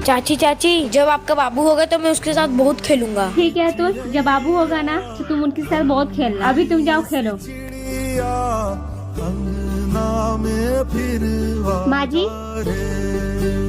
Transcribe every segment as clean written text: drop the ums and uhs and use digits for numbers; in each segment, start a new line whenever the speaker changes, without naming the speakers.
चाची चाची, जब आपका बाबू होगा तो मैं उसके साथ बहुत खेलूंगा।
ठीक है, तो जब बाबू होगा ना तो तुम उनके साथ बहुत खेलना। अभी तुम जाओ खेलो।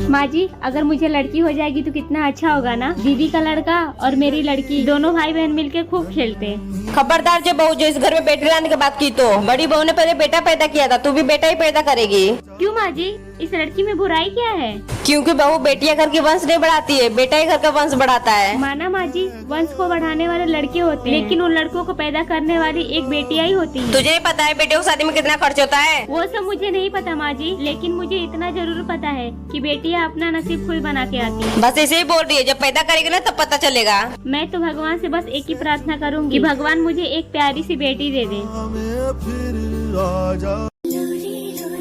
माँ जी, अगर मुझे लड़की हो जाएगी तो कितना अच्छा होगा ना। दीदी का लड़का और मेरी लड़की, दोनों भाई बहन मिलके खूब खेलते हैं।
खबरदार जो बहू जो इस घर में बेटे लाने की बात की तो बड़ी बहू ने पहले बेटा पैदा किया था, तू भी बेटा ही पैदा करेगी।
क्यों माँ जी, इस लड़की में बुराई क्या है?
क्योंकि बहू बेटियां घर की वंश नहीं बढ़ाती है, बेटा ही घर का वंश बढ़ाता है।
माना माँ जी, वंश को बढ़ाने वाले लड़के होते हैं, लेकिन उन लड़कों को पैदा करने वाली एक बेटियां ही होती है।
तुझे नहीं पता है बेटे को शादी में कितना खर्च होता है?
वो सब मुझे नहीं पता माँ जी, लेकिन मुझे इतना जरूर पता है कि बेटियां अपना नसीब खुद बना के आती है।
बस ऐसे ही बोल रही है, जब पैदा करेगी ना तब पता चलेगा।
मैं तो भगवान से बस एक ही प्रार्थना करूंगी कि भगवान मुझे एक प्यारी सी बेटी दे दे।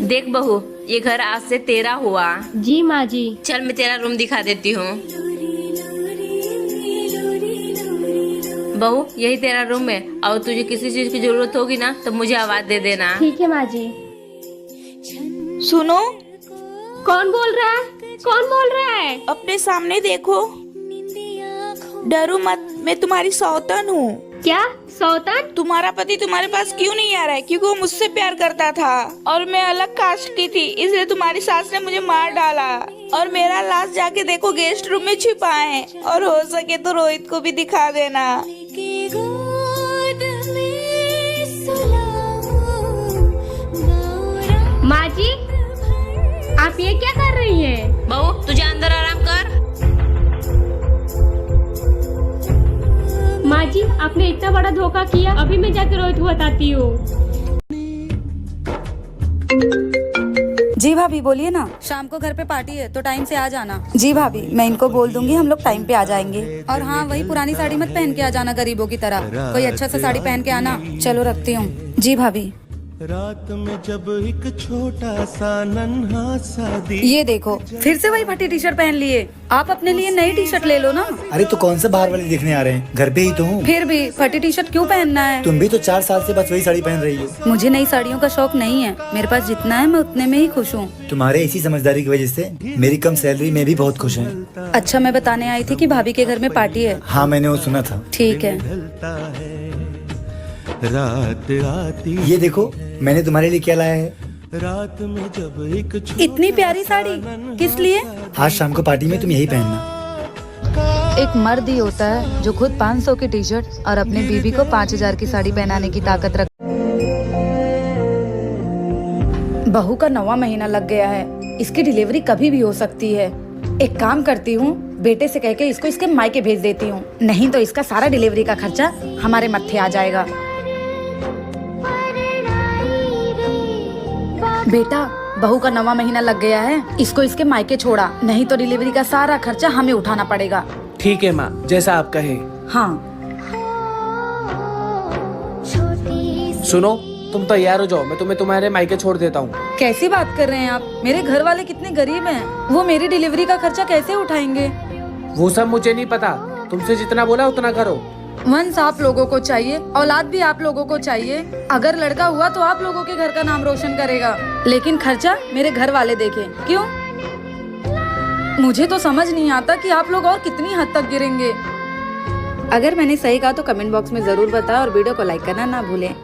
देख बहू, ये घर आज से तेरा हुआ।
जी माँ जी।
चल मैं तेरा रूम दिखा देती हूँ। बहू, यही तेरा रूम है, और तुझे किसी चीज की जरूरत होगी ना तो मुझे आवाज दे देना।
ठीक है माँ जी।
सुनो,
कौन बोल रहा है? कौन बोल रहा है?
अपने सामने देखो। डरो मत, मैं तुम्हारी सौतन हूँ।
क्या सौतन?
तुम्हारा पति तुम्हारे पास क्यों नहीं आ रहा है? क्योंकि वो मुझसे प्यार करता था और मैं अलग कास्ट की थी, इसलिए तुम्हारी सास ने मुझे मार डाला और मेरा लाश जाके देखो गेस्ट रूम में छिपा है, और हो सके तो रोहित को भी दिखा देना।
माँ जी, आप ये क्या कर रही हैं?
बहू, तुझे अंदर आराम कर।
माँ जी, आपने इतना बड़ा धोखा किया। अभी मैं जाकर रोहित को बताती हूँ।
जी भाभी, बोलिए ना। शाम को घर पे पार्टी है तो टाइम से आ जाना। जी भाभी, मैं इनको बोल दूंगी, हम लोग टाइम पे आ जाएंगे। और हाँ, वही पुरानी साड़ी मत पहन के आ जाना गरीबों की तरह, कोई अच्छा सा साड़ी पहन के आना। चलो रखती हूँ। जी भाभी।
रात में जब एक छोटा सा नन्हा सा
ये देखो, फिर से वही फटी टी शर्ट पहन लिए। आप अपने लिए नई टी शर्ट ले लो ना।
अरे तो कौन सा बाहर वाले देखने आ रहे हैं, घर पे ही तो हूँ।
फिर भी फटी टी शर्ट क्यों पहनना है?
तुम भी तो 4 साल से बस वही साड़ी पहन रही हो।
मुझे नई साड़ियों का शौक नहीं है, मेरे पास जितना है मैं उतने में ही खुश हूँ।
तुम्हारे इसी समझदारी की वजह से मेरी कम सैलरी में भी बहुत खुश है।
अच्छा, मैं बताने आई थी कि भाभी के घर में पार्टी है।
हाँ, मैंने वो सुना था।
ठीक है।
रात आती,
ये देखो, मैंने तुम्हारे लिए क्या लाया है।
रात में जब एक
इतनी प्यारी साड़ी किस लिए?
आज शाम को पार्टी में तुम यही पहनना।
एक मर्द ही होता है जो खुद 500 की टी शर्ट और अपने बीवी को 5000 की साड़ी पहनाने की ताकत रख।
बहू का 9वां महीना लग गया है, इसकी डिलीवरी कभी भी हो सकती है। एक काम करती हूँ, बेटे से कह के इसको इसके मायके भेज देती हूँ, नहीं तो इसका सारा डिलीवरी का खर्चा हमारे मत्थे आ जाएगा। बेटा, बहू का 9वां महीना लग गया है, इसको इसके मायके छोड़ा, नहीं तो डिलीवरी का सारा खर्चा हमें उठाना पड़ेगा।
ठीक है माँ, जैसा आप कहे।
हाँ।
सुनो, तुम तैयार हो जाओ, मैं तुम्हें तुम्हारे मायके छोड़ देता हूँ।
कैसी बात कर रहे हैं आप? मेरे घर वाले कितने गरीब हैं, वो मेरी डिलीवरी का खर्चा कैसे उठाएंगे?
वो सब मुझे नहीं पता, तुमसे जितना बोला उतना करो।
वंश आप लोगों को चाहिए, औलाद भी आप लोगों को चाहिए। अगर लड़का हुआ तो आप लोगों के घर का नाम रोशन करेगा, लेकिन खर्चा मेरे घर वाले देखें। क्यों? मुझे तो समझ नहीं आता कि आप लोग और कितनी हद तक गिरेंगे। अगर मैंने सही कहा तो कमेंट बॉक्स में जरूर बताएं और वीडियो को लाइक करना ना भूलें।